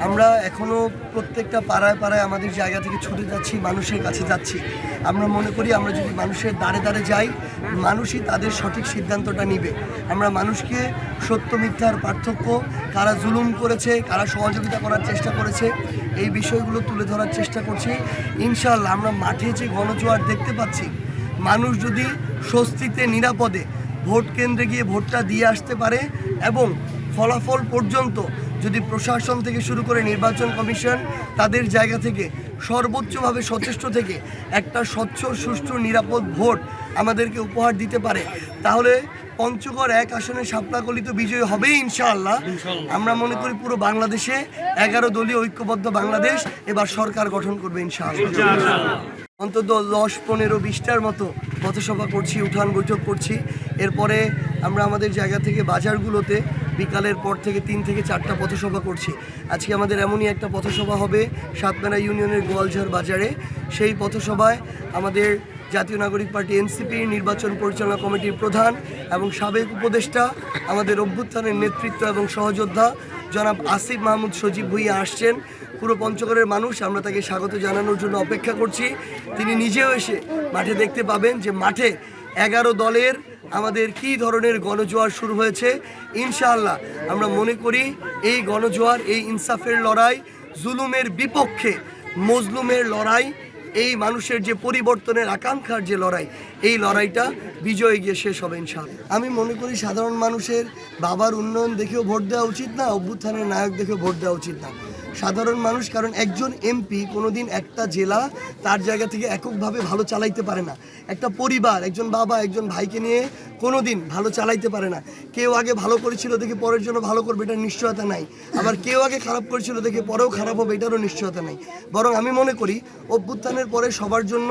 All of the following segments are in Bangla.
আমরা এখনও প্রত্যেকটা পাড়ায় পাড়ায় আমাদের জায়গা থেকে ছুটে যাচ্ছি, মানুষের কাছে যাচ্ছি। আমরা মনে করি আমরা যদি মানুষের দ্বারে দ্বারে যাই, মানুষই তাদের সঠিক সিদ্ধান্তটা নিবে। আমরা মানুষকে সত্য মিথ্যার পার্থক্য, কারা জুলুম করেছে, কারা সহযোগিতা করার চেষ্টা করেছে, এই বিষয়গুলো তুলে ধরার চেষ্টা করছি। ইনশাআল্লাহ আমরা মাঠে যে গণজোয়ার দেখতে পাচ্ছি, মানুষ যদি স্বস্তিতে নিরাপদে ভোট কেন্দ্রে গিয়ে ভোটটা দিয়ে আসতে পারে এবং ফলাফল পর্যন্ত যদি প্রশাসন থেকে শুরু করে নির্বাচন কমিশন তাদের জায়গা থেকে সর্বোচ্চভাবে সচেষ্ট থেকে একটা স্বচ্ছ, সুষ্ঠু, নিরাপদ ভোট আমাদেরকে উপহার দিতে পারে, তাহলে পঞ্চগড় 1 আসনে শাপলাকলি তো বিজয়ী হবেই ইনশাআল্লাহ। আমরা মনে করি পুরো বাংলাদেশে 11 দলীয় ঐক্যবদ্ধ বাংলাদেশ এবার সরকার গঠন করবে ইনশাআল্লাহ। অন্তত 10-15-20টার মতো পথসভা করছি, উঠান বৈঠক করছি। এরপরে আমরা আমাদের জায়গা থেকে বাজারগুলোতে বিকালের পর থেকে 3 থেকে 4টা পথসভা করছি। আজকে আমাদের এমনই একটা পথসভা হবে সাতমারা ইউনিয়নের গোয়ালঝাড় বাজারে। সেই পথসভায় আমাদের জাতীয় নাগরিক পার্টি এনসিপির নির্বাচন পরিচালনা কমিটির প্রধান এবং সাবেক উপদেষ্টা, আমাদের অভ্যুত্থানের নেতৃত্ব এবং সহযোদ্ধা জনাব আসিফ মাহমুদ সজীব ভুঁইয়া আসছেন। পুরো পঞ্চগড়ের মানুষ আমরা তাকে স্বাগত জানানোর জন্য অপেক্ষা করছি। তিনি নিজেও এসে মাঠে দেখতে পাবেন যে মাঠে 11 দলের আমাদের কী ধরনের গণজোয়ার শুরু হয়েছে। ইনশাআল্লাহ আমরা মনে করি এই গণজোয়ার, এই ইনসাফের লড়াই, জুলুমের বিপক্ষে মজলুমের লড়াই, এই মানুষের যে পরিবর্তনের আকাঙ্ক্ষার যে লড়াই, এই লড়াইটা বিজয়ে গিয়ে শেষ হবে ইনশাআল্লাহ। আমি মনে করি সাধারণ মানুষের বাবার উন্নয়ন দেখেও ভোট দেওয়া উচিত না, অভ্যুত্থানের নায়ক দেখেও ভোট দেওয়া উচিত না। সাধারণ মানুষ, কারণ একজন এমপি কোনোদিন একটা জেলা তার জায়গা থেকে এককভাবে ভালো চালাইতে পারে না। একটা পরিবার, একজন বাবা একজন ভাইকে নিয়ে কোনোদিন ভালো চালাইতে পারে না। কেউ আগে ভালো করেছিল দেখে পরের জন্য ভালো করবে, এটার নিশ্চয়তা নাই। আবার কেউ আগে খারাপ করেছিল দেখে পরেও খারাপ হবে, এটারও নিশ্চয়তা নাই। বরং আমি মনে করি অভ্যুত্থানের পরে সবার জন্য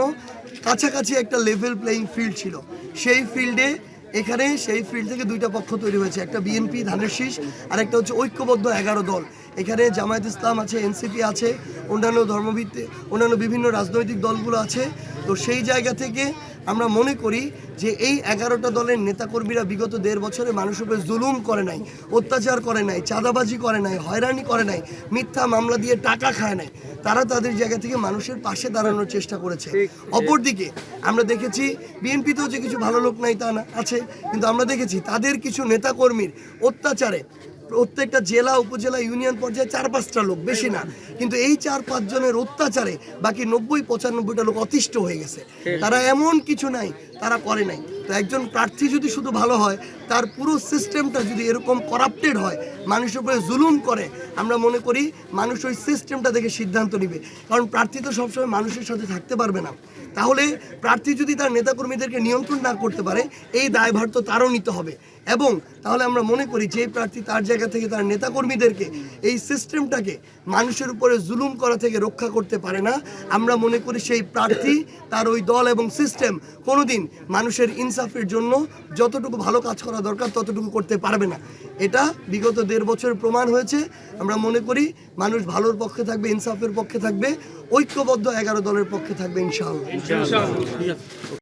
কাছাকাছি একটা লেভেল প্লেয়িং ফিল্ড ছিল। সেই ফিল্ডে এখানে সেই ফিল্ড থেকে 2টা পক্ষ তৈরি হয়েছে, একটা বিএনপি ধানের শীষ আর একটা হচ্ছে ঐক্যবদ্ধ 11 দল। এখানে জামায়াত ইসলাম আছে, এনসিপি আছে, অন্যান্য ধর্মভিত্তিক অন্যান্য বিভিন্ন রাজনৈতিক দলগুলো আছে। তো সেই জায়গা থেকে আমরা মনে করি যে এই 11টা দলের নেতাকর্মীরা বিগত 1.5 বছরে মানুষের উপরে জুলুম করে নাই, অত্যাচার করে নাই, চাঁদাবাজি করে নাই, হয়রানি করে নাই, মিথ্যা মামলা দিয়ে টাকা খায় নাই। তারা তাদের জায়গা থেকে মানুষের পাশে দাঁড়ানোর চেষ্টা করেছে। অপরদিকে আমরা দেখেছি বিএনপিতেও যে কিছু ভালো লোক নাই তা না, আছে, কিন্তু আমরা দেখেছি তাদের কিছু নেতাকর্মীর অত্যাচারে প্রত্যেকটা জেলা, উপজেলা, ইউনিয়ন পর্যায়ে 4-5টা লোক, বেশি না, কিন্তু এই 4-5 জনের অত্যাচারে বাকি 90-95টা লোক অতিষ্ঠ হয়ে গেছে। তারা এমন কিছু নাই তারা করে নাই। তো একজন প্রার্থী যদি শুধু ভালো হয়, তার পুরো সিস্টেমটা যদি এরকম করাপ্টেড হয়, মানুষের উপরে জুলুম করে, আমরা মনে করি মানুষ ওই সিস্টেমটা দেখে সিদ্ধান্ত নেবে। কারণ প্রার্থী তো সবসময় মানুষের সাথে থাকতে পারবে না। তাহলে প্রার্থী যদি তার নেতাকর্মীদেরকে নিয়ন্ত্রণ না করতে পারে, এই দায়ভার তো তারও নিতে হবে। এবং তাহলে আমরা মনে করি যে প্রার্থী তার জায়গা থেকে তার নেতাকর্মীদেরকে এই সিস্টেমটাকে মানুষের উপরে জুলুম করা থেকে রক্ষা করতে পারে না, আমরা মনে করি সেই প্রার্থী, তার ওই দল এবং সিস্টেম কোনোদিন মানুষের ইনসাফের জন্য যতটুকু ভালো কাজ করা দরকার ততটুকু করতে পারবে না। এটা বিগত 1.5 বছরের প্রমাণ হয়েছে। আমরা মনে করি মানুষ ভালোর পক্ষে থাকবে, ইনসাফের পক্ষে থাকবে, ঐক্যবদ্ধ 11 দলের পক্ষে থাকবে ইনশাআল্লাহ।